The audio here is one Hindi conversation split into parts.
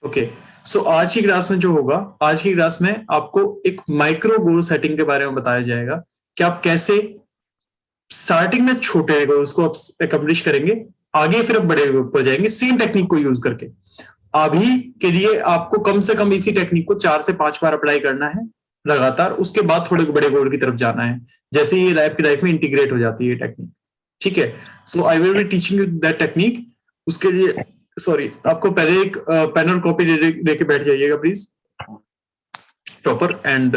ओके, सो आज की क्लास में जो होगा, आज की क्लास में आपको एक माइक्रो गोल सेटिंग के बारे में बताया जाएगा कि आप कैसे स्टार्टिंग में छोटे गोल्स को अकम्प्लिश करेंगे, आगे फिर आप बड़े गोल पर जाएंगे सेम टेक्निक को यूज करके। अभी के लिए आपको कम से कम इसी टेक्निक को 4 से 5 बार अप्लाई करना है लगातार, उसके बाद थोड़े बड़े गोल की तरफ जाना है, जैसे ये लाइफ में इंटीग्रेट हो जाती है टेक्निक। ठीक है, so I will be teaching you that technique. उसके लिए सॉरी, आपको पहले एक पेन और कॉपी लेके बैठ जाइएगा प्लीज, प्रॉपर एंड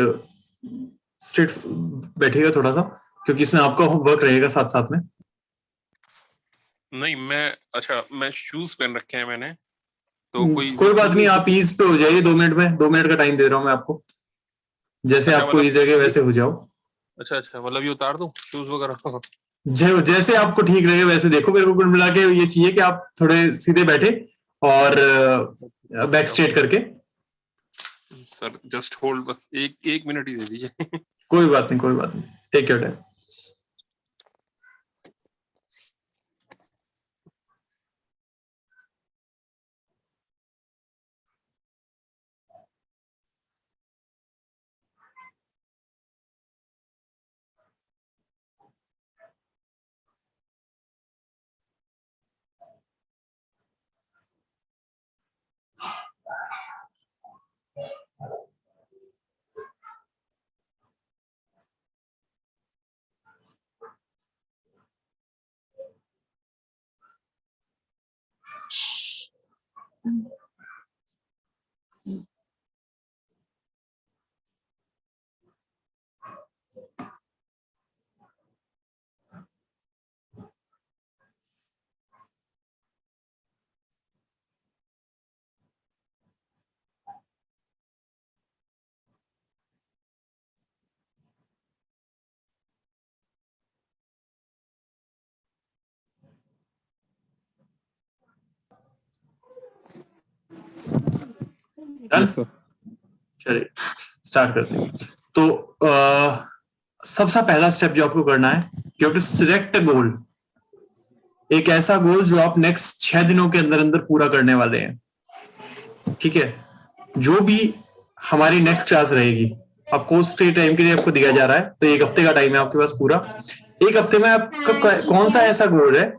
स्ट्रेट बैठिएगा थोड़ा सा, क्योंकि इसमें आपका वर्क रहेगा साथ साथ में। नहीं मैं शूज पहन रखे हैं मैंने, तो कोई बात नहीं, आप ईज पे हो जाइए 2 मिनट में, 2 मिनट का टाइम दे रहा हूँ मैं आपको, जैसे आपको ईज लगे वैसे हो जाओ। अच्छा, मतलब ये उतार दूं शूज वगैरह? जैसे आपको ठीक लगे वैसे देखो। मेरे को कुल मिला के ये चाहिए कि आप थोड़े सीधे बैठे और बैक स्ट्रेट करके। सर जस्ट होल्ड, बस एक मिनट ही दे दीजिए। कोई बात नहीं, कोई बात नहीं, टेक योर टाइम। चलिए स्टार्ट करते हैं। तो सबसे पहला स्टेप जो आपको करना है, you have to select a goal, एक ऐसा गोल जो आप नेक्स्ट 6 दिनों के अंदर अंदर पूरा करने वाले हैं। ठीक है, जो भी हमारी नेक्स्ट क्लास रहेगी, आपको उस टाइम के लिए आपको दिया जा रहा है, तो 1 हफ्ते का टाइम है आपके पास पूरा। 1 हफ्ते में आपका कौन सा ऐसा गोल है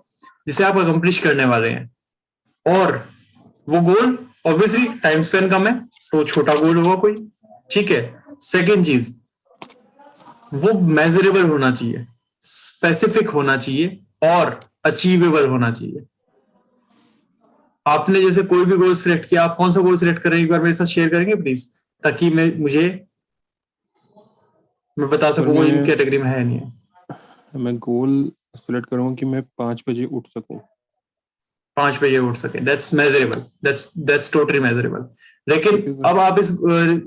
जिसे आप अकम्प्लिश करने वाले हैं, और वो गोल ऑब्वियसली टाइम स्पेन कम है तो छोटा गोल होगा कोई। ठीक है, सेकेंड चीज, वो मेजरेबल होना चाहिए, स्पेसिफिक होना चाहिए और अचीवेबल होना चाहिए। आपने जैसे कोई भी गोल सिलेक्ट किया, आप कौन सा गोल सिलेक्ट करेंगे एक बार मेरे साथ शेयर करेंगे प्लीज, ताकि मैं बता सकूं वो इन कैटेगरी में है नहीं है। मैं गोल सिलेक्ट करूंगा कि मैं 5 बजे उठ सकूं। 5 बजे उठ सके, that's measurable, that's totally measurable. लेकिन अब आप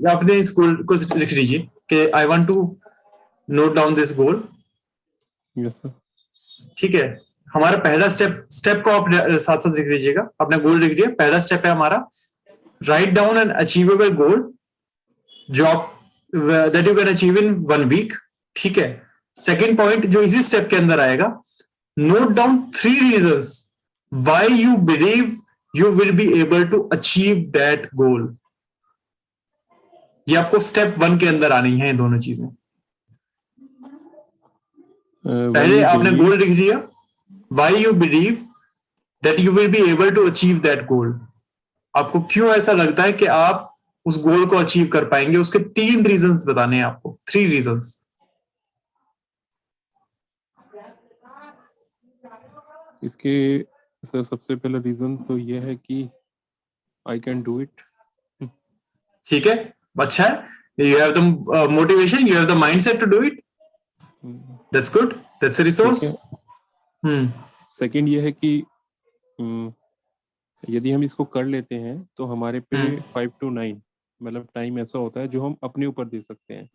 आपने इस गोल को लिख लीजिए कि I want to note down this goal. Yes sir. ठीक है, हमारा पहला स्टेप को आप साथ साथ लिख लीजिएगा। आपने गोल लिख दिया, पहला स्टेप है हमारा write down an achievable goal जो आप that you can achieve in 1 week. ठीक है, सेकेंड पॉइंट जो इसी स्टेप के अंदर आएगा, note down 3 reasons why you believe you will be able to achieve that goal। ये आपको स्टेप 1 के अंदर आनी है, दोनों चीजें। पहले आपने गोल लिख दिया, why you believe that you will be able to achieve that goal। आपको क्यों ऐसा लगता है कि आप उस गोल को अचीव कर पाएंगे, उसके 3 रीजंस बताने हैं आपको, 3 रीजंस। इसके सर सबसे पहला रीजन तो ये है कि आई कैन डू इट। ठीक है, अच्छा है, you have the motivation, you have the mindset to do it, that's good, that's a resource. Second ये है कि यदि हम इसको कर लेते हैं तो हमारे पे 5 to 9 मतलब टाइम ऐसा होता है जो हम अपने ऊपर दे सकते हैं।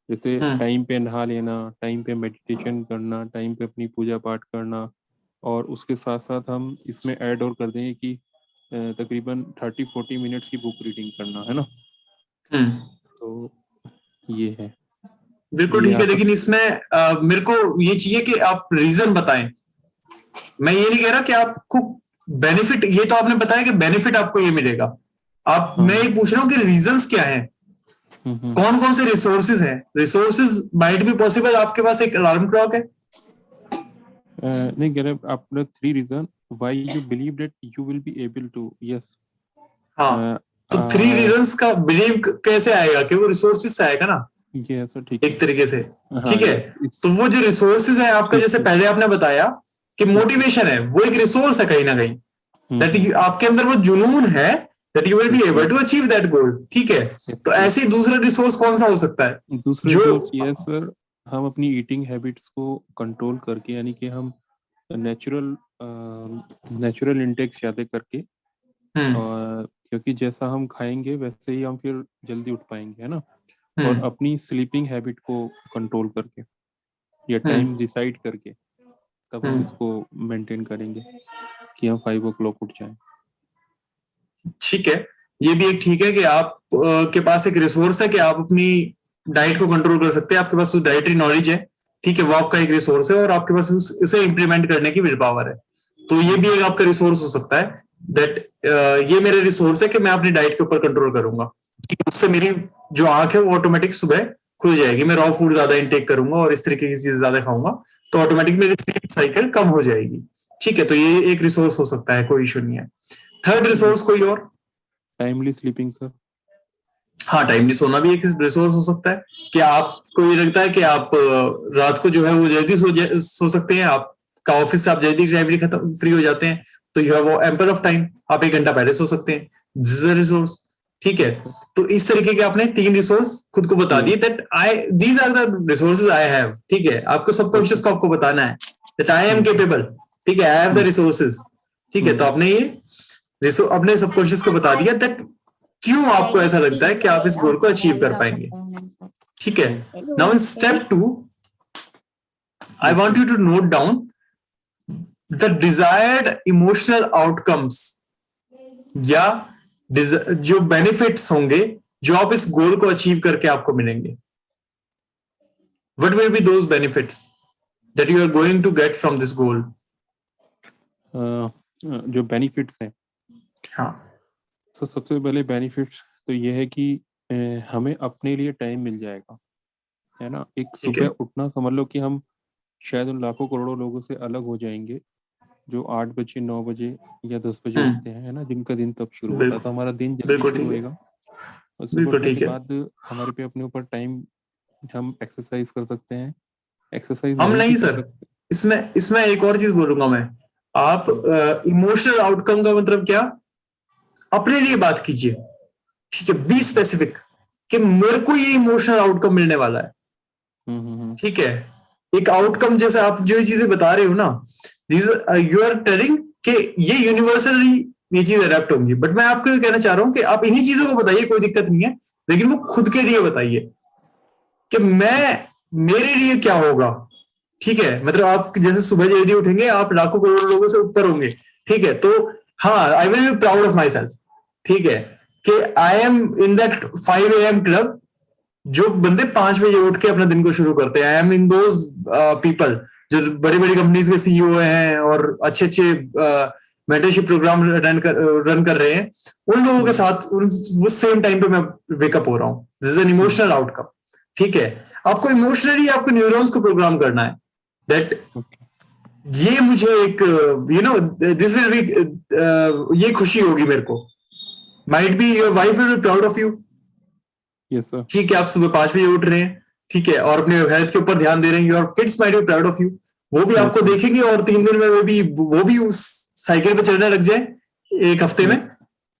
जैसे टाइम पे नहा लेना, टाइम पे मेडिटेशन करना, टाइम पे अपनी पूजा पाठ करना, और उसके साथ साथ हम इसमें ऐड और कर देंगे कि तकरीबन 30-40 मिनट्स की बुक रीडिंग करना है ना। तो ये है, बिल्कुल ठीक है। लेकिन इसमें मेरे को ये चाहिए कि आप रीजन बताएं। मैं ये नहीं कह रहा कि आपको बेनिफिट, ये तो आपने बताया कि बेनिफिट आपको ये मिलेगा, आप मैं ये पूछ रहा हूँ कि रीजंस क्या है, कौन कौन से रिसोर्सेज हैं. रिसोर्सेज माइट बी पॉसिबल आपके पास एक अलार्म क्लॉक है. नहीं कह रहे आपने 3 reason why you believe that you will be able to. Yes. हाँ, तो 3 रीजंस का बिलीव कैसे आएगा कि वो रिसोर्सेज से आएगा ना, ये सर ठीक एक तरीके से. हाँ, ठीक है, तो वो जो रिसोर्सेज है आपका, जैसे पहले आपने बताया कि मोटिवेशन है, वो एक रिसोर्स है कहीं ना कहीं, दैट आपके अंदर वो जुनून है, that you will be able to achieve that goal. ठीक है, तो ऐसे ही दूसरा रिसोर्स कौन सा हो सकता है? दूसरा जो रिसोर्स ये सर, हम अपनी ईटिंग हैबिट्स को कंट्रोल करके, यानी कि हम नेचुरल इंटेक ज्यादा करके, और क्योंकि जैसा हम खाएंगे वैसे ही हम फिर जल्दी उठ पाएंगे, है ना. और अपनी स्लीपिंग हैबिट को कंट्रोल करके या टाइम डिसाइड करके तब हम इसको मेंटेन करेंगे कि हम 5 o'clock उठ जाएं. ठीक है, ये भी एक ठीक है कि आप के पास एक रिसोर्स है कि आप अपनी डाइट को कंट्रोल कर सकते हैं, आपके पास उस डाइटरी नॉलेज है. ठीक है, वो आपका एक रिसोर्स है और आपके पास उसे इम्प्लीमेंट करने की विल पावर है. तो ये भी एक आपका रिसोर्स हो सकता है, दैट ये मेरे रिसोर्स है कि मैं अपनी डाइट के ऊपर कंट्रोल करूंगा. ठीक है, उससे मेरी जो आंख है वो ऑटोमेटिक सुबह खुल जाएगी. मैं रॉ फूड ज्यादा इंटेक करूंगा और इस तरीके की चीजें ज्यादा खाऊंगा, तो ऑटोमेटिक मेरी स्लीप साइकिल कम हो जाएगी. ठीक है, तो ये एक रिसोर्स हो सकता है, कोई इशू नहीं है. थर्ड रिसोर्स कोई और? Timely sleeping sir. हाँ, टाइमली सोना भी एक रिसोर्स हो सकता है कि आपको ये लगता है कि आप रात को जो है वो जल्दी सो सकते हैं, आपका ऑफिस से आप जल्दी टाइमली खत्म फ्री हो जाते हैं, तो you have ample of time, आप 1 घंटा पहले सो सकते हैं. This is a resource. ठीक है, तो इस तरीके के आपने 3 रिसोर्स खुद को बता दिए, that these are the resources I have. ठीक है, आपको सबकॉन्शियस को आपको बताना है दैट आई एम केपेबल. ठीक है, आई हैव द रिसोर्सेज. ठीक है, तो आपने ये अपने सबकॉन्शियस को बता दिया दैट क्यों आपको ऐसा लगता है कि आप इस गोल को अचीव कर पाएंगे. ठीक है, now in step 2 I want you to note down the desired emotional outcomes, या जो बेनिफिट्स होंगे जो आप इस गोल को अचीव करके आपको मिलेंगे. What will be those benefits that you are going to get from this goal? जो बेनिफिट्स हैं, हाँ, तो सबसे पहले बेनिफिट्स तो ये है कि हमें अपने लिए टाइम मिल जाएगा, है ना. एक सुबह उठना, समझ लो कि हम शायद उन लाखों करोड़ों लोगों से अलग हो जाएंगे जो 8 बजे 9 बजे या 10 बजे उठते हैं, है ना, जिनका दिन तब शुरू होता है. तो हमारा दिन जल्दी शुरू होएगा, और सुबह उठने के बाद हमारे पे अपने ऊपर टाइम, हम एक्सरसाइज कर सकते हैं. एक्सरसाइज हम नहीं सर, इसमें एक और चीज बोलूंगा मैं. आप इमोशनल आउटकम का मतलब क्या? अपने लिए बात कीजिए. ठीक है, बी स्पेसिफिक कि मेरे को ये इमोशनल आउटकम मिलने वाला है. ठीक है, एक आउटकम जैसे आप जो चीजें बता रहे हो ना, यू आर टेलिंग कि ये यूनिवर्सली ये चीज अडेप्ट होंगी, बट मैं आपको कहना चाह रहा हूं कि आप इन्हीं चीजों को बताइए, कोई दिक्कत नहीं है, लेकिन वो खुद के लिए बताइए कि मेरे लिए क्या होगा. ठीक है, मतलब आप जैसे सुबह जल्दी उठेंगे, आप लाखों करोड़ों लोगों से ऊपर होंगे. ठीक है, तो हाँ, आई will be proud of my self. ठीक है, कि I am in that 5 AM club, जो बंदे 5 बजे उठ के अपना दिन को शुरू करते हैं. I am in those people जो बड़ी बड़ी कंपनीज के सीईओ हैं और अच्छे अच्छे मेंटरशिप प्रोग्राम रन कर रहे हैं. उन लोगों के साथ वो सेम टाइम पे मैं वेकअप हो रहा हूँ. This is an emotional outcome. ठीक है, आपको इमोशनली आपको न्यूरॉन्स को प्रोग्राम करना है दैट ये मुझे एक दिस विल बी, ये खुशी होगी मेरे को. Might be your wife will be proud of you. Yes sir. ठीक है, आप सुबह 5 बजे उठ रहे हैं, ठीक है, और अपने हेल्थ के ऊपर ध्यान दे रहे हैं. Your kids might be proud of you. वो भी आपको देखेंगे और 3 दिन में वो भी उस साइकिल पे चलने लग जाए, 1 हफ्ते में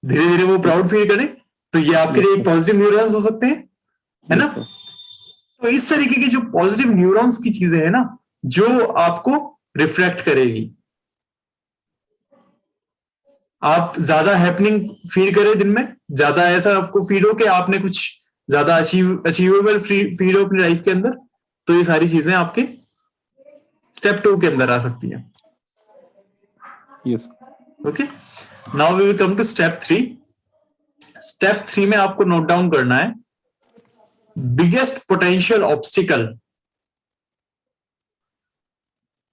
धीरे धीरे वो प्राउड फील करें. तो ये आपके लिए एक पॉजिटिव न्यूरॉन्स हो सकते हैं, है ना. तो इस तरीके की जो पॉजिटिव न्यूरॉन्स की चीजें है ना, जो आपको रिफ्लेक्ट करेगी. आप ज्यादा हैपनिंग फील करें दिन में, ज्यादा ऐसा आपको फील हो कि आपने कुछ ज्यादा अचीवेबल फील हो अपनी लाइफ के अंदर, तो ये सारी चीजें आपके स्टेप 2 के अंदर आ सकती हैं. Yes. Okay, now we will come to step 3. Step 3 में आपको नोट डाउन करना है बिगेस्ट पोटेंशियल ऑब्स्टिकल.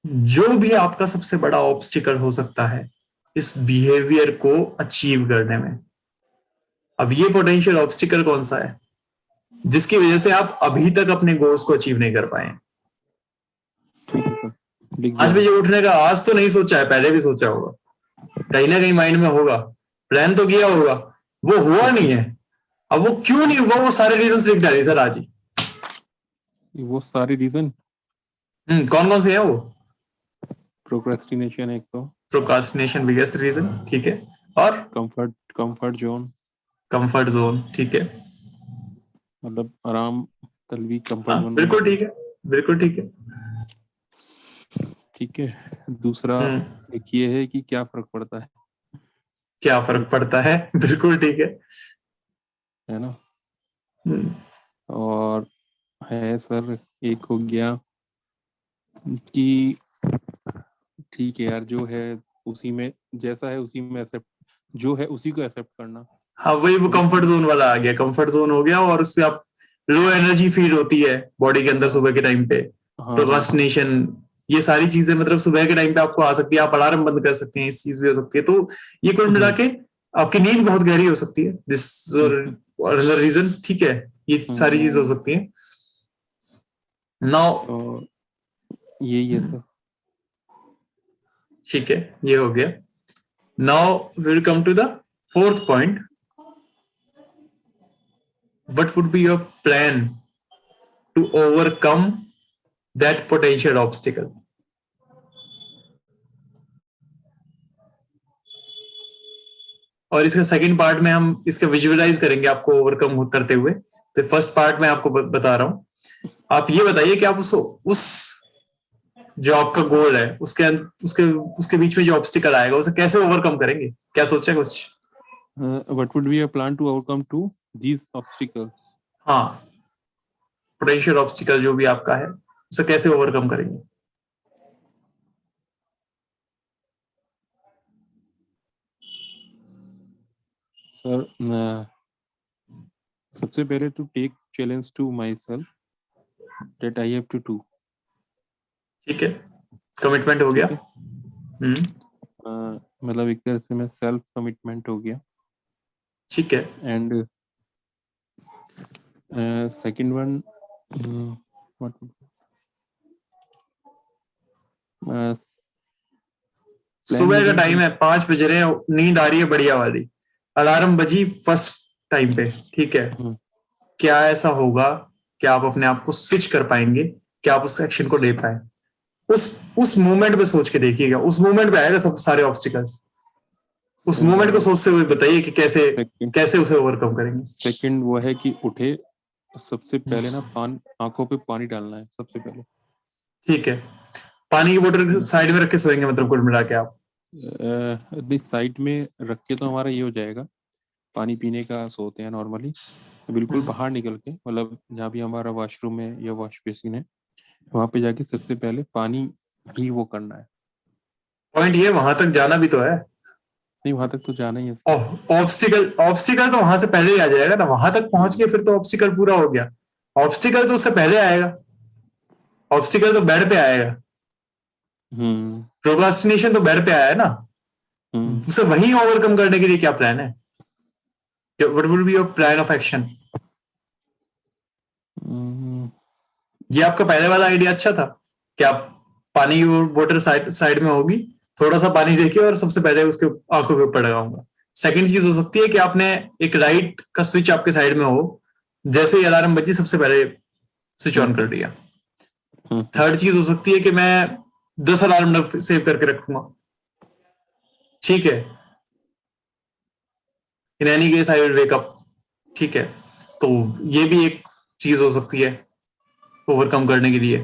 जो भी आपका सबसे बड़ा ऑब्स्टिकल हो सकता है इस बिहेवियर को अचीव करने में. अब ये पोटेंशियल ऑब्स्टिकल कौन सा है जिसकी वजह से आप अभी तक अपने गोल्स को अचीव नहीं कर पाए हैं? ठीक है सर, लिख 5 दिया। बजे उठने का आज तो नहीं सोचा है, पहले भी सोचा होगा, कहीं ना कहीं माइंड में होगा, प्लान तो किया होगा, वो हुआ नहीं है। अब वो क्यों नहीं हुआ, वो सारे रीजन लिख डालिए सर आज ही। वो सारे रीजन, कौन कौन से हैं वो? प्रोक्रेस्टिनेशन एक तो, प्रोकास्टिनेशन बिगेस्ट रीजन, ठीक है, और कंफर्ट जोन, कंफर्ट जोन, ठीक है, मतलब आराम तलवी, कंफर्ट हाँ जोन। बिल्कुल ठीक है, बिल्कुल ठीक है। ठीक है। दूसरा एक ये है कि क्या फर्क पड़ता है क्या फर्क पड़ता है, बिल्कुल ठीक है ना। है। और है सर एक हो गया कि ठीक है यार, जो है उसी में, जैसा है उसी में एक्सेप्ट, जो है उसी को एक्सेप्ट करना। हाँ वही वो कंफर्ट जोन वाला आ गया, कंफर्ट जोन हो गया, और उससे आप लो एनर्जी फील होती है बॉडी के अंदर सुबह के टाइम पे, हाँ, प्रोक्रास्टिनेशन, ये सारी चीजें मतलब सुबह के टाइम पे आपको आ सकती है, आप अलार्म बंद कर सकते हैं, इस चीज भी हो सकती है। तो ये कुल मिला के आपकी नींद बहुत गहरी हो सकती है, दिस रीजन, ठीक है, ये सारी चीजें हो सकती है। नाउ तो यही है सर। ठीक है, ये हो गया। Now will come to the fourth point, what would be your plan to overcome that potential obstacle? और इसका सेकंड पार्ट में हम इसका विजुअलाइज करेंगे आपको ओवरकम करते हुए। तो फर्स्ट पार्ट में आपको बता रहा हूं, आप ये बताइए कि आप उस जो आपका गोल है उसके उसके बीच में जो ऑब्स्टिकल आएगा उसे कैसे ओवरकम करेंगे, क्या सोचा कुछ? What would be your plan to overcome to these obstacles? हाँ, पोटेंशियल ऑब्स्टिकल जो भी आपका है उसे कैसे ओवरकम करेंगे? सर सबसे पहले to take challenge to myself that I have to do. ठीक है, कमिटमेंट हो गया। मतलब एक तरह से मैं सेल्फ कमिटमेंट हो गया। ठीक है, एंड सेकंड वन, सुबह का टाइम है, 5 बज रहे हैं, नींद आ रही है बढ़िया वाली, अलार्म बजी फर्स्ट टाइम पे, ठीक है, क्या ऐसा होगा कि आप अपने आप को स्विच कर पाएंगे, क्या आप उस एक्शन को ले पाए? उस मोमेंट पे सोच के देखिएगा, उस मोमेंट पे आएगा सब सारे ऑब्स्टिकल्स। उस मोमेंट को सोचते हुए बताइए कि कैसे उसे ओवरकम करेंगे। सेकंड वो है कि उठे सबसे पहले ना आंखों पे पानी डालना है सबसे पहले। ठीक है, पानी की बोतल साइड में रख के सोएंगे मतलब कुल मिला के आप? साइड में रख के तो हमारा ये हो जाएगा, पानी पीने का सोते हैं नॉर्मली, बिल्कुल बाहर निकल के, मतलब जहाँ भी हमारा वॉशरूम है या वॉश बेसिन है वहां पे जाके सबसे पहले पानी ही वो करना है। पॉइंट ये वहां तक जाना भी तो है। नहीं, वहां तक तो जाना ही है। ऑब्स्टिकल तो वहां से पहले ही आ जाएगा ना, वहां तक पहुंच के फिर तो ऑब्स्टिकल पूरा हो गया। ऑब्स्टिकल तो उससे पहले आएगा, ऑब्स्टिकल तो बेड पे आएगा, प्रोक्रास्टिनेशन तो बेड पे आया है ना, उसे वहीं ओवरकम करने के लिए क्या प्लान है? What will be your plan of action? ये आपका पहले वाला आइडिया अच्छा था कि आप पानी की बोतल साइड में होगी, थोड़ा सा पानी लेके और सबसे पहले उसके आंखों के ऊपर लगाऊंगा। सेकंड चीज हो सकती है कि आपने एक लाइट का स्विच आपके साइड में हो, जैसे ही अलार्म बजी सबसे पहले स्विच ऑन कर दिया। थर्ड चीज हो सकती है कि मैं 10 अलार्म सेव करके रखूंगा, ठीक है, in any case I will wake up, ठीक है। तो ये भी एक चीज हो सकती है ओवरकम करने के लिए,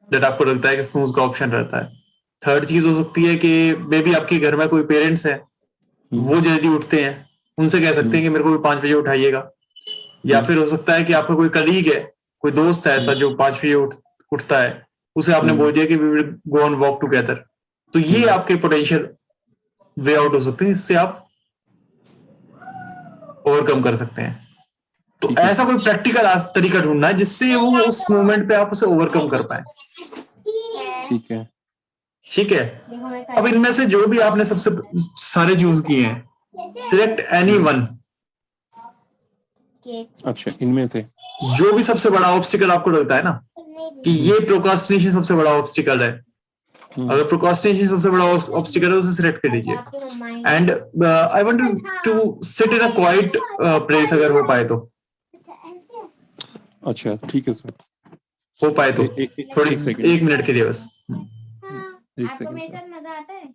जब आपको लगता है कि स्नूज का ऑप्शन रहता है। थर्ड चीज हो सकती है कि मे बी आपके घर में कोई पेरेंट्स है, वो जल्दी उठते हैं, उनसे कह सकते हैं कि मेरे को भी 5 बजे उठाइएगा। या फिर हो सकता है कि आपका कोई कलीग है, कोई दोस्त है ऐसा जो 5 बजे उठता है, उसे आपने बोल दिया कि we will go on walk together. तो ये आपके पोटेंशियल वे आउट हो सकते हैं, इससे आप ओवरकम कर सकते हैं। तो ऐसा कोई प्रैक्टिकल तरीका ढूंढना है जिससे वो उस मोमेंट पे आप उसे ओवरकम कर पाए। ठीक है, ठीक है। अब इनमें से जो भी आपने सबसे सारे चूज किए हैं, सिलेक्ट एनी वन अच्छा, इनमें से जो भी सबसे बड़ा ऑब्स्टिकल आपको लगता है ना कि ये प्रोक्रास्टिनेशन सबसे बड़ा ऑब्स्टिकल है, अगर प्रोक्रास्टिनेशन सबसे बड़ा ऑब्स्टिकल है उसे सिलेक्ट कर लीजिए. And I want to sit in a quite place अगर हो पाए तो. अच्छा ठीक है सर, हो पाए तो थोड़ी एक सेकंड, 1 मिनट के लिए बस. एक सेकंड सर. मजा आता है.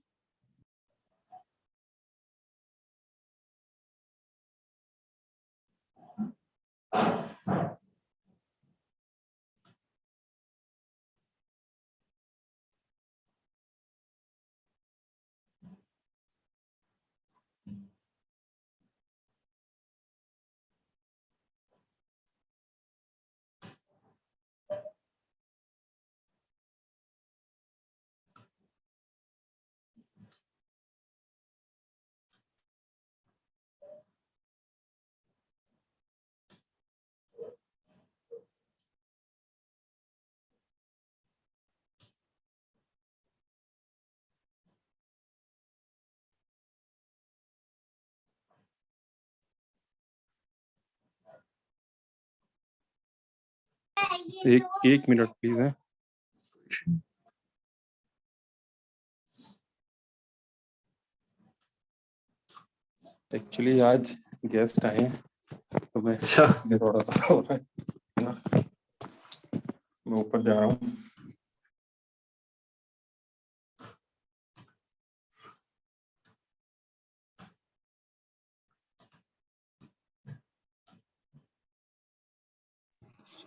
एक मिनट प्लीज है. एक्चुअली आज गेस्ट आए हैं तो मैं अच्छा. इसलिए थोड़ा सा हो रहा है ना. मैं ऊपर जा रहा हूँ.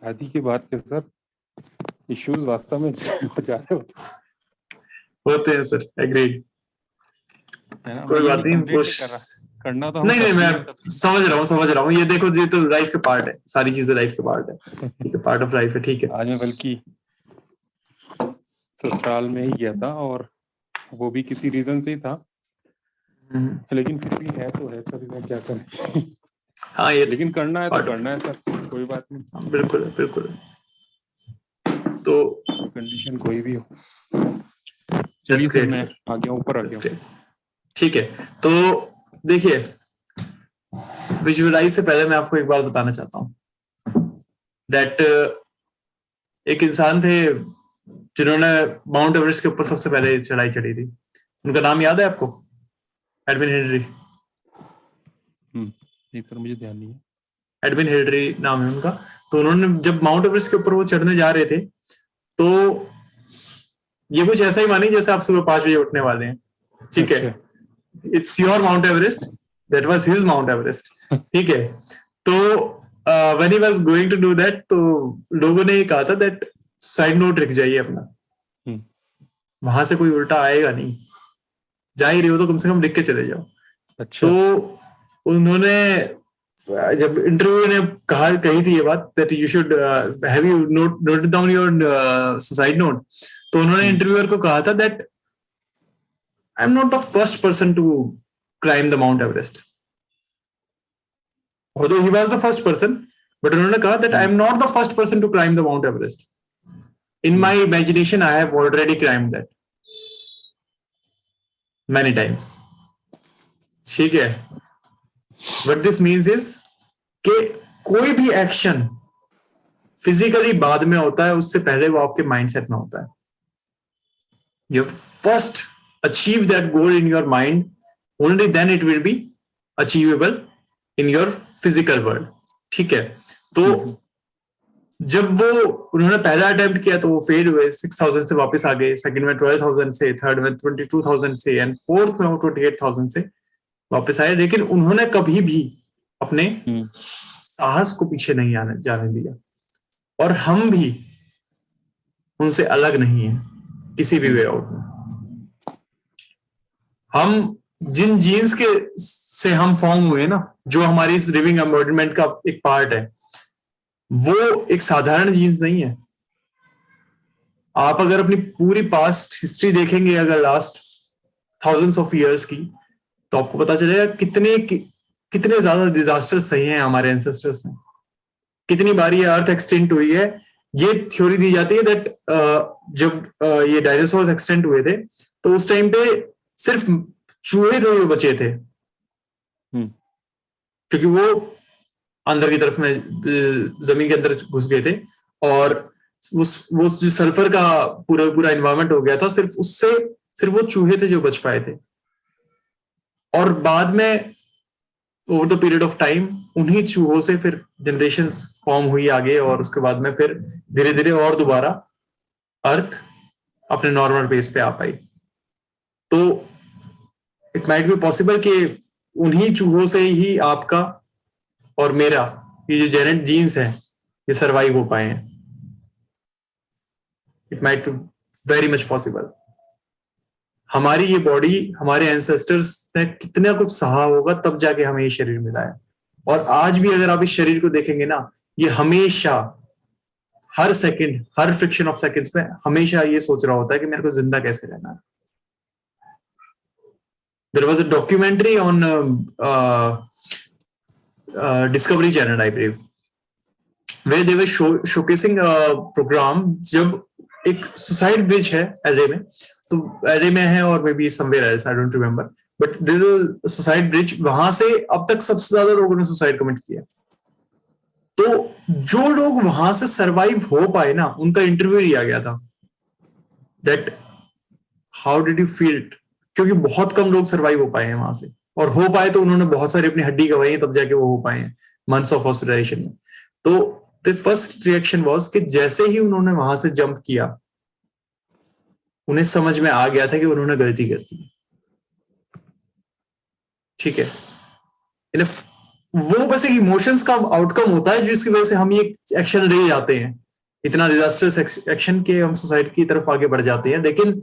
शादी के बाद के सर इश्यूज वास्तव में ज्यादा होते हैं सर, एग्रीड. है ना. कोई मैं ये बात नहीं, complete वो नहीं कर रहा, करना तो हम नहीं करते मैं हैं. समझ रहा हूँ. ये देखो, ये तो लाइफ के पार्ट है, सारी चीजें लाइफ के पार्ट है. ठीक है, पार्ट ऑफ लाइफ है. ठीक है. आज मैं बल्कि ससुराल में ही गया था और वो भी किसी रीजन से ही था, लेकिन फिर भी है तो है सर, मैं क्या करें. हाँ, ये लेकिन करना है तो part of- करना है सर, कोई बात नहीं. बिल्कुल बिल्कुल. तो कंडीशन कोई भी हो. चलिए सर, great, मैं sir. आ गया, ऊपर आ That's गया. great. ठीक है. तो देखिए, विजुअलाइज से पहले मैं आपको एक बात बताना चाहता हूँ दैट एक इंसान थे जिन्होंने माउंट एवरेस्ट के ऊपर सबसे पहले चढ़ाई चढ़ी थी. उनका नाम याद है आपको? Edwin Hillary. नहीं सर, मुझे ध्यान नहीं है. एडविन हिलरी नाम है उनका. तो उन्होंने जब माउंट एवरेस्ट के ऊपर वो चढ़ने जा रहे थे तो ये कुछ ऐसा ही मानी जैसे आप सुबह 5 बजे उठने वाले हैं. ठीक है. It's your Mount Everest, that was his Mount Everest. ठीक है. तो when he was going to do that, तो लोगों ने ये कहा था दैट साइड नोट लिख जाइए अपना, वहां से कोई उल्टा आएगा नहीं, जा ही रहे हो तो कम से कम लिख के चले जाओ. अच्छा. तो उन्होंने जब इंटरव्यू ने कही थी ये बात that you should have you note down your suicide note. तो उन्होंने इंटरव्यूअर को कहा था that I am not the first person to climb the Mount Everest. Although he was the first person, but उन्होंने कहा that I am not the first person to climb the Mount Everest. In my imagination, I have already climbed that many times. ठीक है. What this means is कि कोई भी एक्शन फिजिकली बाद में होता है, उससे पहले वो आपके माइंडसेट में होता है. You first achieve that goal in your mind, only then it will be achievable in your physical world. ठीक है. तो जब वो उन्होंने पहला अटेम्प्ट किया तो वो फेल हुए, 6,000 से वापस आ गए, सेकंड में 12,000 से, थर्ड में 22,000 से, एंड फोर्थ में 28,000 से वापस आए. लेकिन उन्होंने कभी भी अपने साहस को पीछे नहीं जाने दिया. और हम भी उनसे अलग नहीं है किसी भी वे आउट में. हम जिन जीन्स के से हम फॉर्म हुए ना, जो हमारी इस लिविंग एम्बॉडीमेंट का एक पार्ट है, वो एक साधारण जीन्स नहीं है. आप अगर अपनी पूरी पास्ट हिस्ट्री देखेंगे, अगर लास्ट थाउजेंड्स ऑफ इयर्स की, तो आपको पता चलेगा कितने ज्यादा डिजास्टर सही हैं हमारे एंसेस्टर्स ने. कितनी बार ये अर्थ एक्सटेंट हुई है. ये थ्योरी दी जाती है दैट जब ये डायनासोर्स एक्सटेंट हुए थे तो उस टाइम पे सिर्फ चूहे थे जो बचे थे, क्योंकि वो अंदर की तरफ में जमीन के अंदर घुस गए थे, और वो जो सल्फर का पूरा पूरा एनवायरनमेंट हो गया था, सिर्फ उससे सिर्फ वो चूहे थे जो बच पाए थे। और बाद में over the period of time उन्हीं चूहों से फिर जनरेशंस फॉर्म हुई आगे, और उसके बाद में फिर धीरे धीरे और दोबारा अर्थ अपने नॉर्मल पेस पे आ पाई। तो इट माइट बी पॉसिबल कि उन्हीं चूहों से ही आपका और मेरा ये जो जेनेटिक जीन्स हैं ये सरवाइव हो पाए हैं। It might be very much possible. हमारी ये बॉडी, हमारे एंसेस्टर्स ने कितना कुछ सहा होगा तब जाके हमें ये शरीर मिला है। और आज भी अगर आप इस शरीर को देखेंगे ना, ये हमेशा हर सेकंड, हर फ्रिक्शन ऑफ सेकंड्स में हमेशा ये सोच रहा होता है कि मेरे को जिंदा कैसे रहना है। There was a documentary on Discovery Channel, I believe, where they were showcasing a program जब एक सुसाइड ब्रिज है एलए में, तो एलए में है और may be somewhere else, I don't remember, but this is suicide bridge. वहां से अब तक सबसे ज्यादा लोगों ने सुसाइड कमिट किया। तो जो लोग वहां से सरवाइव हो पाए ना, उनका इंटरव्यू लिया गया था, that how did you feel, क्योंकि बहुत कम लोग सरवाइव हो पाए हैं वहां से, और हो पाए तो उन्होंने बहुत सारी अपनी हड्डी गंवाई तब जाके वो हो पाए हैं मंथ्स ऑफ हॉस्पिटलाइजेशन में। तो द फर्स्ट रिएक्शन वाज कि जैसे ही उन्होंने वहां से जंप किया, उन्हें समझ में आ गया था कि उन्होंने गलती कर दी। ठीक है, वो बस एक इमोशंस का आउटकम होता है जिसकी वजह से हम ये एक्शन ले जाते हैं, इतना डिजास्टर्स एक्शन के हम सोसाइटी की तरफ आगे बढ़ जाते हैं। लेकिन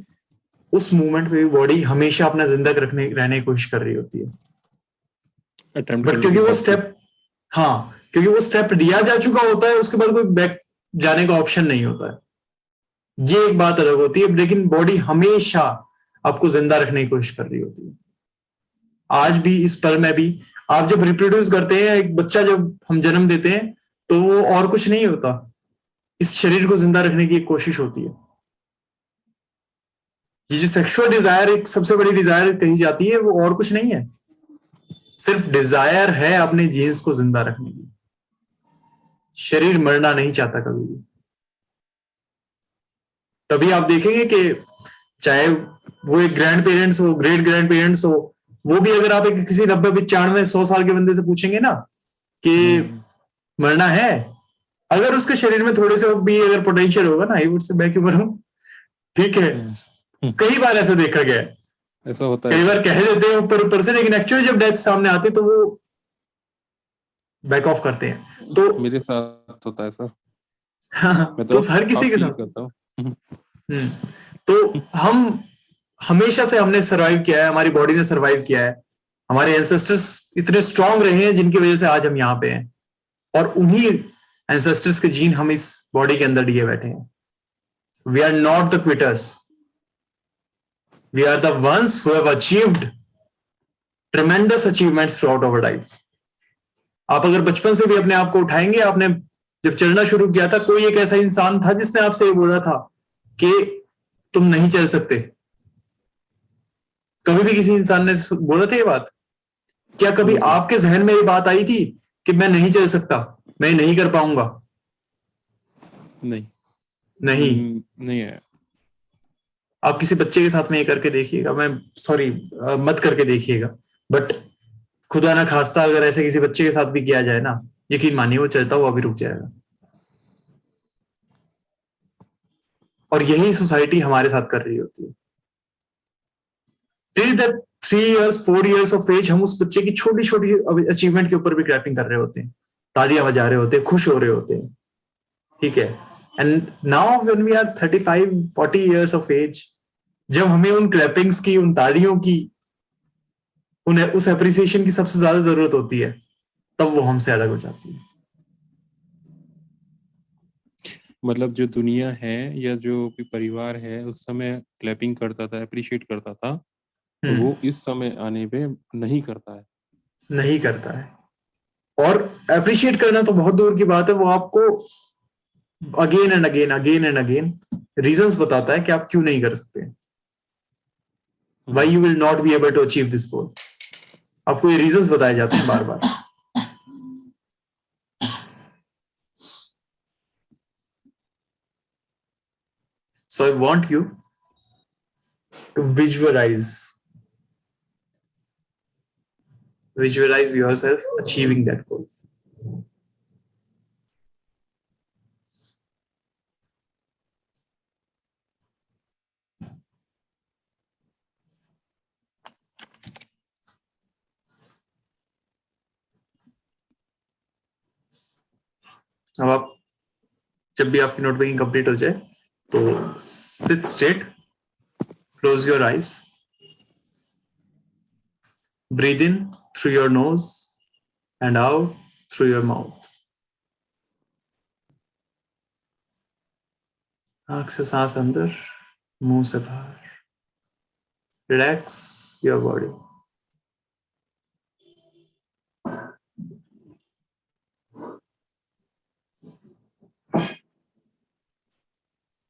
उस मूवमेंट में बॉडी हमेशा अपना जिंदा रहने की कोशिश कर रही होती है। बट क्योंकि वो स्टेप, हाँ, क्योंकि वो स्टेप लिया जा चुका होता है, उसके बाद कोई बैक जाने का ऑप्शन नहीं होता है। ये एक बात अलग होती है, लेकिन बॉडी हमेशा आपको जिंदा रखने की कोशिश कर रही होती है। आज भी, इस पल में भी, आप जब रिप्रोड्यूस करते हैं, एक बच्चा जब हम जन्म देते हैं, तो वो और कुछ नहीं होता, इस शरीर को जिंदा रखने की एक कोशिश होती है। ये जो सेक्सुअल डिजायर एक सबसे बड़ी डिजायर कही जाती है, वो और कुछ नहीं है, सिर्फ डिजायर है अपने जीन्स को जिंदा रखने की। शरीर मरना नहीं चाहता कभी भी। तभी आप देखेंगे कि चाहे वो एक ग्रैंड पेरेंट्स हो, ग्रेट ग्रैंड पेरेंट्स हो, वो भी अगर आप एक किसी 90, 95, 100 साल के बंदे से पूछेंगे ना कि मरना है, अगर उसके शरीर में थोड़े से भी अगर पोटेंशियल होगा ना, ही वुड से मैं क्यों मरूं। ठीक है, कई बार ऐसा देखा गया है, ऐसा होता है। कई बार कह देते हैं ऊपर से, लेकिन एक्चुअली जब डेथ सामने आती है तो वो बैक ऑफ करते हैं। तो मेरे साथ होता है सर। हाँ, मैं तो हर किसी के साथ करता हूँ। तो हम हमेशा से हमने सरवाइव किया है, हमारी बॉडी ने सरवाइव किया है, हमारे एंसेस्टर्स इतने स्ट्रांग रहे हैं जिनकी वजह से आज हम यहाँ पे हैं, और उन्हीं एंसेस्टर्स के जीन हम इस बॉडी के अंदर लिए बैठे हैं। We are not the quitters, we are the ones who have achieved tremendous achievements through our life. आप अगर बचपन से भी अपने आप को उठाएंगे, आपने जब चलना शुरू किया था, कोई एक ऐसा इंसान था जिसने आपसे ये बोला था कि तुम नहीं चल सकते? कभी भी किसी इंसान ने बोला था ये बात? क्या कभी आपके जहन में ये बात आई थी कि मैं नहीं चल सकता, मैं नहीं कर पाऊंगा? नहीं नहीं है। आप किसी बच्चे के साथ में ये करके देखिएगा, मत करके देखिएगा, बट खुदा ना खास्ता अगर ऐसे किसी बच्चे के साथ भी किया जाए ना, यकीन मानिए वो चलता हुआ भी रुक जाएगा। और यही सोसाइटी हमारे साथ कर रही होती है। Till that 3 years 4 years of age हम उस बच्चे की छोटी छोटी अचीवमेंट के ऊपर भी क्लैपिंग कर रहे होते हैं, तालियां बजा रहे होते हैं, खुश हो रहे होते हैं। ठीक है, and now when we are 35-40 years of age, जब हमें उन क्लैपिंग्स की, उन तालियों की, उस एप्रिसिएशन की सबसे ज्यादा जरूरत होती है, तब वो हमसे अलग हो जाती है। मतलब जो दुनिया है या जो भी परिवार है उस समय क्लैपिंग करता था, अप्रिशिएट करता था, तो वो इस समय आने पे नहीं करता है। और अप्रिशिएट करना तो बहुत दूर की बात है, वो आपको अगेन एंड अगेन रीजंस बताता है कि आप क्यों नहीं कर सकते, why you will not be able to achieve this goal. आपको ये रीजंस बताए जाते हैं बार बार। So I want you to visualize yourself achieving that goal. अब आप जब भी आपकी नोट मेकिंग कंप्लीट हो जाए तो sit straight, close your eyes, breathe in through your nose and out through your mouth. आंख से सांस अंदर, मुंह से बाहर. Relax your body.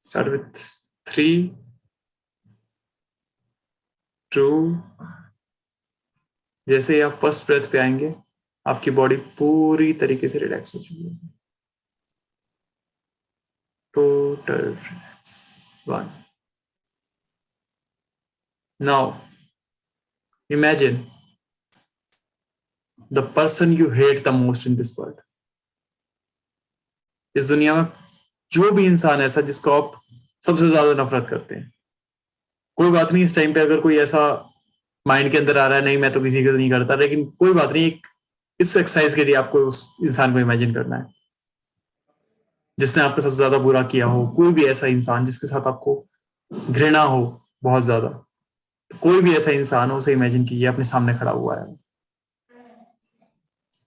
Start with 3, 2. जैसे ही आप फर्स्ट ब्रेथ पे आएंगे आपकी बॉडी पूरी तरीके से रिलैक्स हो चुकी है. Total relax. 1. Now imagine the person you hate the most in this world. इस दुनिया में जो भी इंसान ऐसा जिसको आप सबसे ज्यादा नफरत करते हैं. कोई बात नहीं, इस टाइम पे अगर कोई ऐसा माइंड के अंदर आ रहा है नहीं मैं तो किसी को नहीं करता, लेकिन कोई बात नहीं, इस एक्सरसाइज के लिए आपको उस इंसान को इमेजिन करना है जिसने आपको सबसे ज्यादा बुरा किया हो. कोई भी ऐसा इंसान जिसके साथ आपको घृणा हो बहुत ज्यादा, तो कोई भी ऐसा इंसान हो उसे इमेजिन कीजिए अपने सामने खड़ा हुआ है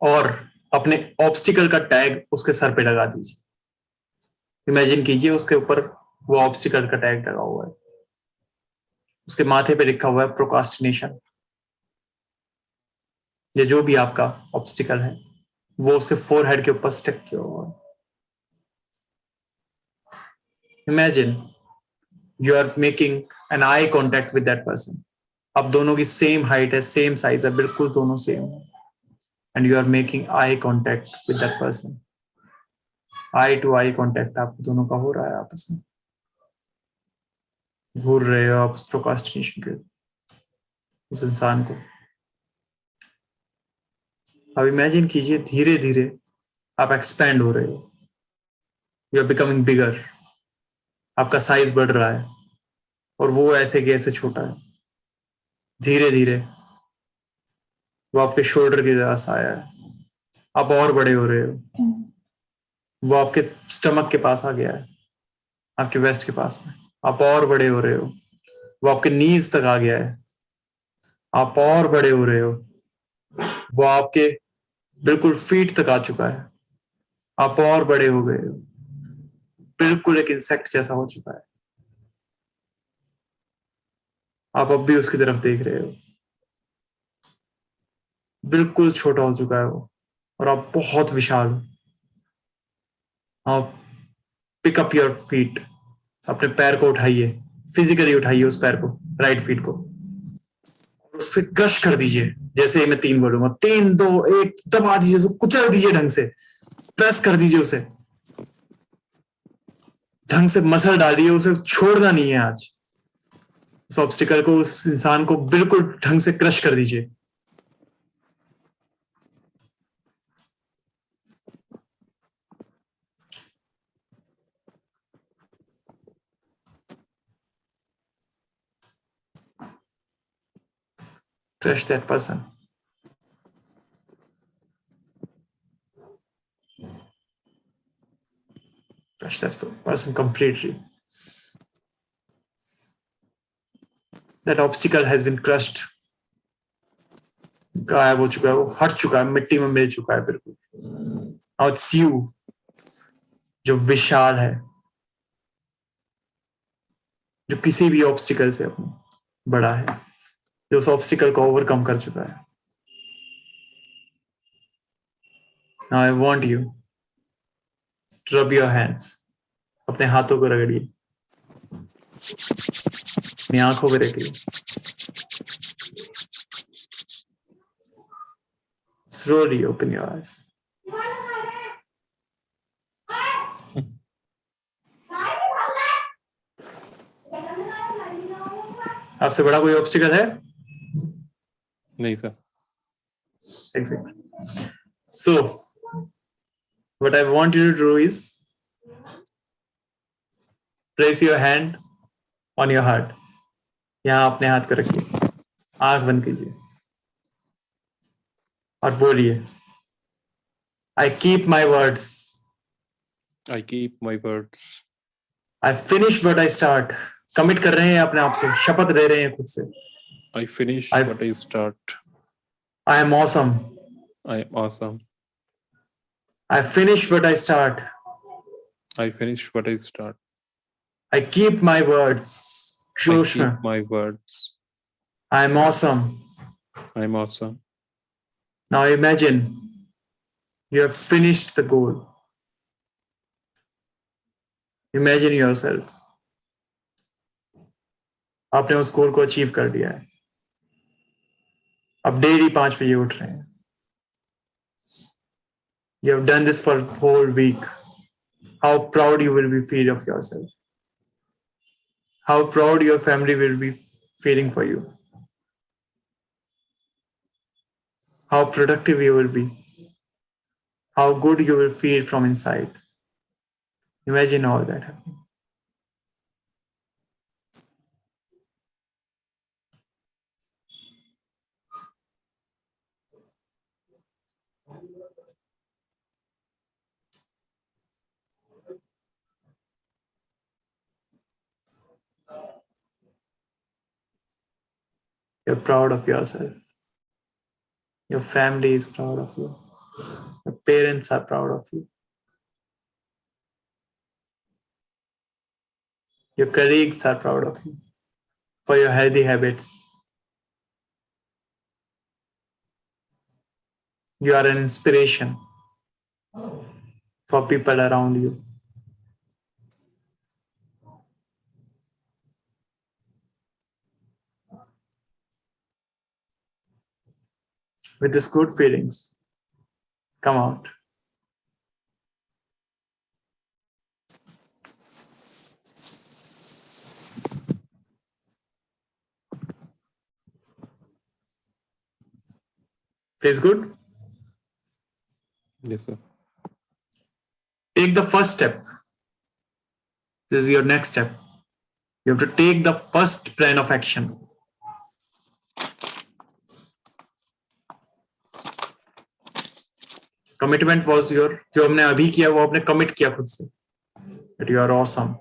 और अपने ऑब्स्टिकल का टैग उसके सर पे लगा दीजिए. इमेजिन कीजिए उसके ऊपर वो ऑब्स्टिकल का टैग लगा हुआ है, उसके माथे पे लिखा हुआ है प्रोक्रास्टिनेशन. ये जो भी आपका ऑब्स्टिकल है वो उसके फोरहेड के ऊपर स्टिक किया हुआ है. Imagine you are making an eye contact with that person. आप दोनों की सेम हाइट है, सेम साइज है, बिल्कुल दोनों सेम है. And you are making eye contact with that person. Eye to eye contact आप दोनों का हो रहा है आपस में. घूर रहे हो आप प्रोक्रास्टिनेशन के उस इंसान को. अब इमेजिन कीजिए धीरे धीरे आप एक्सपैंड हो रहे हो. यू आर बिकमिंग बिगर. आपका साइज बढ़ रहा है और वो ऐसे के ऐसे छोटा है. धीरे धीरे वो आपके शोल्डर के पास आया है. आप और बड़े हो रहे हो. वो आपके स्टमक के पास आ गया है, आपके वेस्ट के पास में. आप और बड़े हो रहे हो. वो आपके नीज तक आ गया है. आप और बड़े हो रहे हो. वो आपके बिल्कुल फीट तक आ चुका है. आप और बड़े हो गए हो. बिल्कुल एक इंसेक्ट जैसा हो चुका है. आप अब भी उसकी तरफ देख रहे हो. बिल्कुल छोटा हो चुका है वो और आप बहुत विशाल हो. आप पिक अप योर फीट. अपने पैर को उठाइए, फिजिकली उठाइए उस पैर को, राइट फीट को, उससे क्रश कर दीजिए. जैसे ही मैं 3 बोलूंगा, 3, 2, 1, दबा दीजिए, उसको कुचल दीजिए, ढंग से प्रेस कर दीजिए, उसे ढंग से मसल डालिए. उसे छोड़ना नहीं है आज. उस ऑब्स्टिकल को, उस इंसान को बिल्कुल ढंग से क्रश कर दीजिए. Crush that person. Crush that person completely. That obstacle has been crushed. गायब हो चुका है, वो हट चुका है, मिट्टी में मिल चुका है बिल्कुल. Now it's you, जो विशाल है, जो किसी भी ऑब्स्टिकल से अपने बड़ा है, जो उस ऑब्स्टिकल को ओवरकम कर चुका है. Now I want you to rub your hands. अपने हाथों को रगड़िए, अपनी आंखों पे रखिए. Slowly open your eyes. आपसे बड़ा कोई ऑब्स्टिकल है? नहीं sir. Exactly. So, what I want you to do is place your hand on your heart. यहाँ अपने हाथ को रखिए, आंख बंद कीजिए और बोलिए, I keep my words. I keep my words. I finish what I start. Commit कर रहे हैं अपने आप से, शपथ ले रहे हैं खुद से. I finish I- what I start. I am awesome. I am awesome. I finish what I start. I finish what I start. I keep my words. I जोश में. keep my words. I am awesome. I am awesome. Now imagine you have finished the goal. Imagine yourself. आपने उस गोल को अचीव कर दिया है. अब डेली 5 बजे उठ रहे हैं. You have done this for a whole week. How proud you will be feel of yourself. How proud your family will be feeling for you. How productive you will be. How good you will feel from inside. Imagine all that happening. You're proud of yourself. Your family is proud of you. Your parents are proud of you. Your colleagues are proud of you for your healthy habits. You are an inspiration for people around you. With these good feelings, come out. Feels good? Yes, sir. Take the first step. This is your next step. You have to take the first plan of action. Commitment was your, जो हमने अभी किया वो आपने commit किया खुद से. That you are awesome.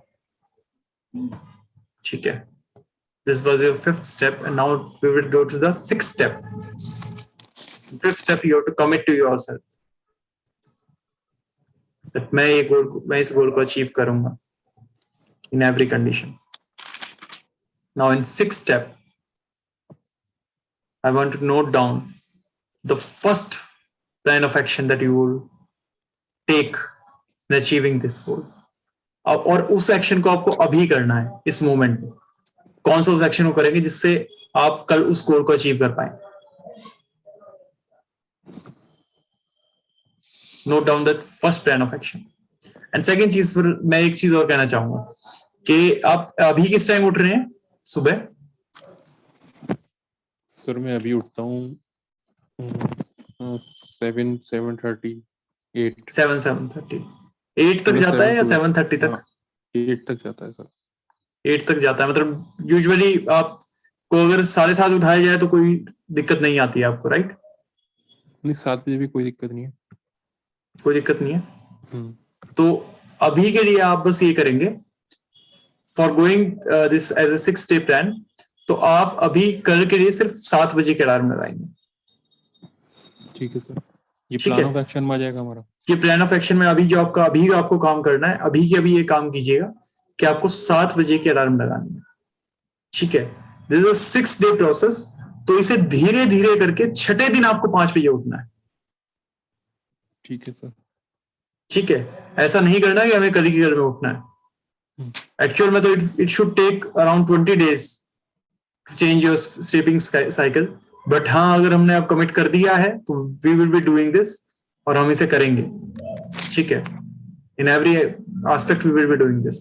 ठीक है. This was your 5th step, and now we will go to the 6th step. 5th step, you have to commit to yourself. That मैं इस गोल को अचीव करूंगा in every condition. Now in 6th step, I want to note down the first plan of action that you will take in achieving this goal. और उस एक्शन को आपको अभी करना है, इस मोमेंट में. कौन सा उस एक्शन को करेंगे जिससे आप कल उस गोल को अचीव कर पाए. Note down that first plan of action. And second चीज, फिर मैं एक चीज और कहना चाहूंगा कि आप अभी किस टाइम उठ रहे हैं सुबह? सर मैं अभी उठता हूँ 7:30 8. 7:30. 8 तक जाता है या 7:30 तक? 8 तक जाता है सर. 8 तक जाता है. मतलब यूजुअली आपको अगर 7:30 उठाया जाए तो कोई दिक्कत नहीं आती है आपको, राइट? नहीं, 7 बजे भी कोई दिक्कत नहीं है. कोई दिक्कत नहीं है. तो अभी के लिए आप बस ये करेंगे, for going this as a 6 day plan, तो आप अभी कल के लिए सिर्फ 7 बजे के अलार्म लगाएंगे. ठीक है सर. ये ठीक प्लान है. ऑफ एक्शन में आ जाएगा हमारा. ये प्लान ऑफ एक्शन में अभी जो आपको काम करना है, अभी के अभी ये काम कीजिएगा कि आपको 7 बजे के अलार्म लगानी है. ठीक है. This is a 6 day process. तो इसे धीरे धीरे करके 6ठे दिन आपको 5 बजे उठना है. ठीक है सर. ठीक है. ऐसा नहीं करना कि हमें कल की कल में उठना है. एक्चुअल में तो it should take around 20 days to change your sleeping cycle. But हाँ, अगर हमने अब कमिट कर दिया है तो we will be doing this, और हम इसे करेंगे. ठीक है. In every aspect we will be doing this.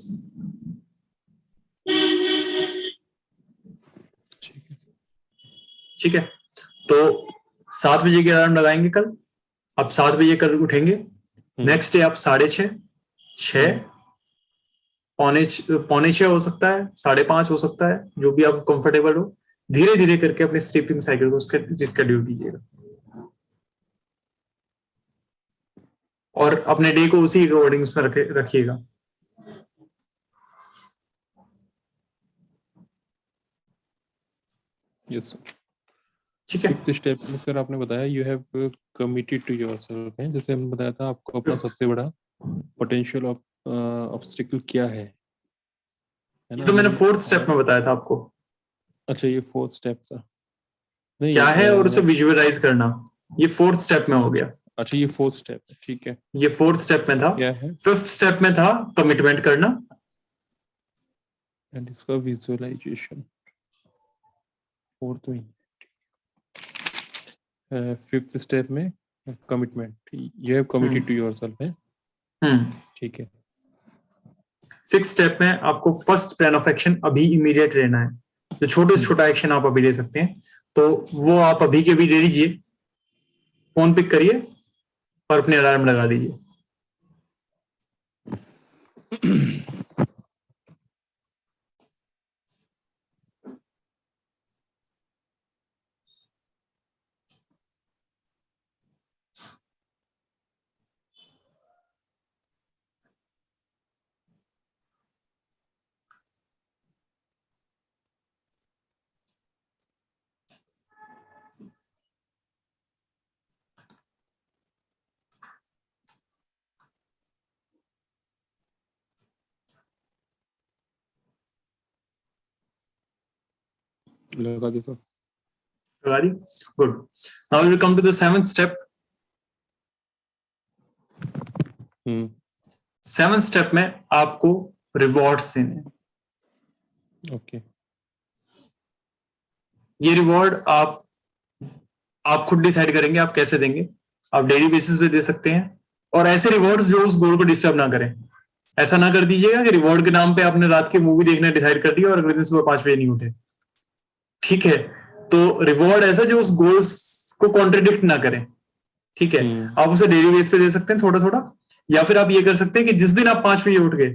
ठीक है, तो 7 बजे की अलार्म लगाएंगे कल, आप 7 बजे कल उठेंगे। नेक्स्ट डे आप 6:30, 6, पौने 6 हो सकता है, 5:30 हो सकता है, जो भी आप कंफर्टेबल हो। धीरे धीरे करके अपने स्लीपिंग साइकिल को रिस्केड्यूल कीजिएगा और अपने डे को उसी अकॉर्डिंग में रखिएगा। यस ठीक है, फिफ्थ स्टेप में सर आपने बताया you have committed to yourself है, जैसे हमने बताया था आपको अपना Fifth. सबसे बड़ा पोटेंशियल ऑब्स्टिकल क्या है ये ना? तो मैंने 4th स्टेप में बताया था आपको, अच्छा ये 4th स्टेप था, नहीं क्या है और उसे विजुअलाइज करना, ये 4th स्टेप में हो गया। अच्छा ये 4th स्टेप है, ठीक है। ये 4th स्टेप में था। क्या है? 5th स्टेप में था कमिटमेंट करना, एंड इसका विजुअलाइजेशन 4th में। 5th स्टेप में commitment, you have committed to yourself है, ठीक है। 6th स्टेप में आपको फर्स्ट प्लान ऑफ एक्शन अभी इमीडिएट लेना है, जो छोटे से छोटा एक्शन आप अभी ले सकते हैं, तो वो आप अभी के भी ले लीजिए। फोन पिक करिए और अपने अलार्म लगा दीजिए। लगा दे सर। लगा दी, good. Now we come to the 7th step. 7th step में आपको रिवॉर्ड्स देने हैं। ओके, ये रिवॉर्ड आप खुद डिसाइड करेंगे आप कैसे देंगे। आप डेली बेसिस पे दे सकते हैं, और ऐसे रिवॉर्ड्स जो उस गोल को डिस्टर्ब ना करें। ऐसा ना कर दीजिएगा कि रिवॉर्ड के नाम पे आपने रात की मूवी देखना डिसाइड कर दिया और अगले दिन सुबह 5 बजे नहीं उठे। ठीक है, तो रिवॉर्ड ऐसा जो उस गोल्स को कॉन्ट्रडिक्ट ना करे। ठीक है, आप उसे डेली बेस पे दे सकते हैं थोड़ा थोड़ा, या फिर आप ये कर सकते हैं कि जिस दिन आप 5 बजे उठ गए,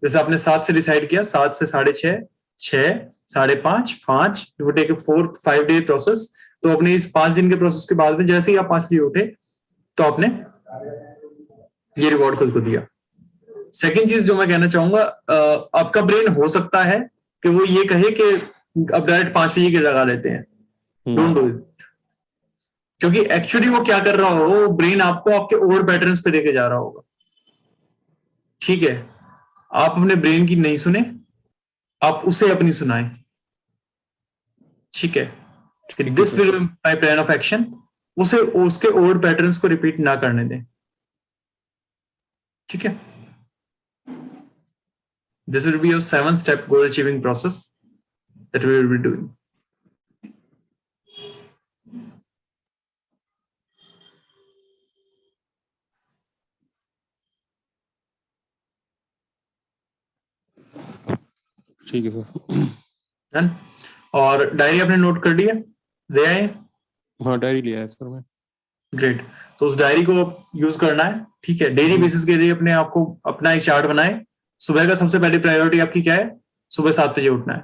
जैसे आपने 7 से डिसाइड किया, 7 से 6:30, 6, 5:30, 5, you take a 4-5 day process. तो अपने इस 5 दिन के प्रोसेस के बाद में जैसे ही आप 5 बजे उठे, तो आपने ये रिवॉर्ड खुद को दिया। सेकेंड चीज जो मैं कहना चाहूंगा, आपका ब्रेन हो सकता है कि वो ये कहे कि अब डायरेक्ट 5 बजे के लगा लेते हैं, डोंट डू इट। क्योंकि एक्चुअली वो क्या कर रहा हो, वो ब्रेन आपको आपके ओल्ड पैटर्न्स पे लेके जा रहा होगा। ठीक है, आप अपने ब्रेन की नहीं सुने, आप उसे अपनी सुनाएं। ठीक है, this will my plan of action, उसे उसके ओल्ड पैटर्न्स को रिपीट ना करने दें। ठीक है, this will be your 7-step goal achieving process that we will be doing. ठीक है सर। Done? और डायरी आपने नोट कर लिया, ले आए? हाँ डायरी लिया है सर मैं। ग्रेट, तो उस डायरी को यूज करना है। ठीक है, डेली बेसिस के लिए अपने आपको अपना एक चार्ट बनाए। सुबह का सबसे पहली प्रायोरिटी आपकी क्या है? सुबह 7 बजे उठना है।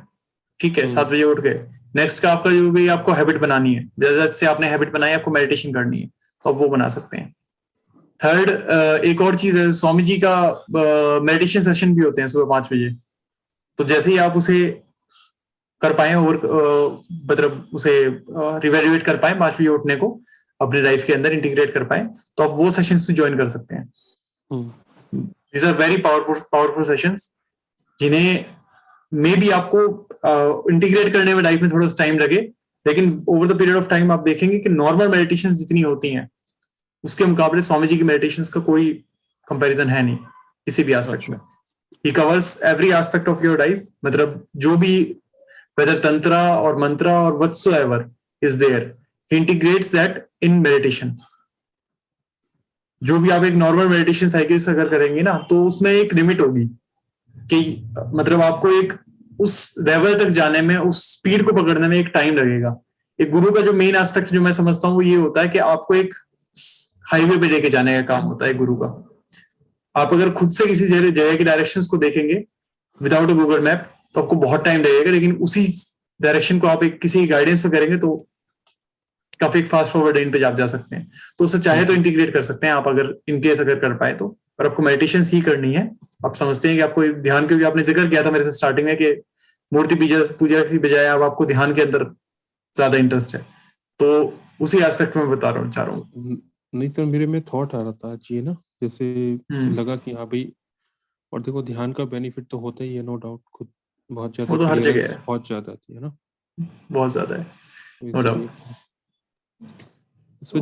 ठीक है, 7 बजे उठ गए। नेक्स्ट का आपका जो भी आपको हैबिट बनानी है, जैसे से आपने हैबिट बनाई, आपको मेडिटेशन करनी है, तो आप वो बना सकते हैं। थर्ड, एक और चीज है, स्वामी जी का मेडिटेशन सेशन भी होते हैं सुबह 5 बजे। तो जैसे ही आप उसे कर पाए और मतलब उसे रिवेल्युएट कर पाए 5 बजे उठने को, अपनी लाइफ के अंदर इंटीग्रेट कर पाए, तो आप वो सेशंस भी ज्वाइन कर सकते हैं। These are very powerful sessions, जिन्हें मे बी आपको इंटीग्रेट करने में लाइफ में थोड़ा सा टाइम लगे, लेकिन over the period of time आप देखेंगे कि नॉर्मल मेडिटेशन जितनी होती हैं उसके मुकाबले स्वामी जी की मेडिटेशन का कोई कंपैरिजन है नहीं किसी भी एस्पेक्ट में। He covers every aspect of your life, मतलब जो भी वेदर तंत्रा और मंत्रा और whatsoever is there, he integrates that in meditation. जो भी आप एक नॉर्मल मेडिटेशन साइकिल से अगर करेंगे ना, तो उसमें एक लिमिट होगी कि मतलब आपको एक उस लेवल तक जाने में, उस स्पीड को पकड़ने में एक टाइम लगेगा। एक गुरु का जो मेन एस्पेक्ट जो मैं समझता हूँ वो ये होता है कि आपको एक हाईवे पे लेके जाने का काम होता है गुरु का। आप अगर खुद से किसी जगह की डायरेक्शंस को देखेंगे विदाउट अ गूगल मैप तो आपको बहुत टाइम लगेगा, लेकिन उसी डायरेक्शन को आप एक किसी गाइडेंस पे करेंगे तो काफी फास्ट फॉरवर्ड इन पे आप जा सकते हैं। तो उसे चाहे तो इंटीग्रेट कर सकते हैं आप, अगर इनकेस अगर कर पाए तो। पर आपको मेडिटेशन ही करनी है। आप समझते हैं कि आपको ध्यान, क्योंकि आपने जिक्र किया था मेरे से स्टार्टिंग में कि मूर्ति पूजा की बजाय अब आपको ध्यान के अंदर ज्यादा इंटरेस्ट है, तो उसी एस्पेक्ट में बता रहा हूँ, चाह रहा हूँ। नहीं सर, मेरे में थॉट आ रहा था आज ये ना, जैसे लगा कि हाँ भाई, और देखो ध्यान का बेनिफिट तो होता ही है, नो डाउट, खुद बहुत ज्यादा वो तो हर जगह क्लियरेंस है, बहुत ज्यादा आती है ना, बहुत ज्यादा है, तो नो डाउट। इसलिए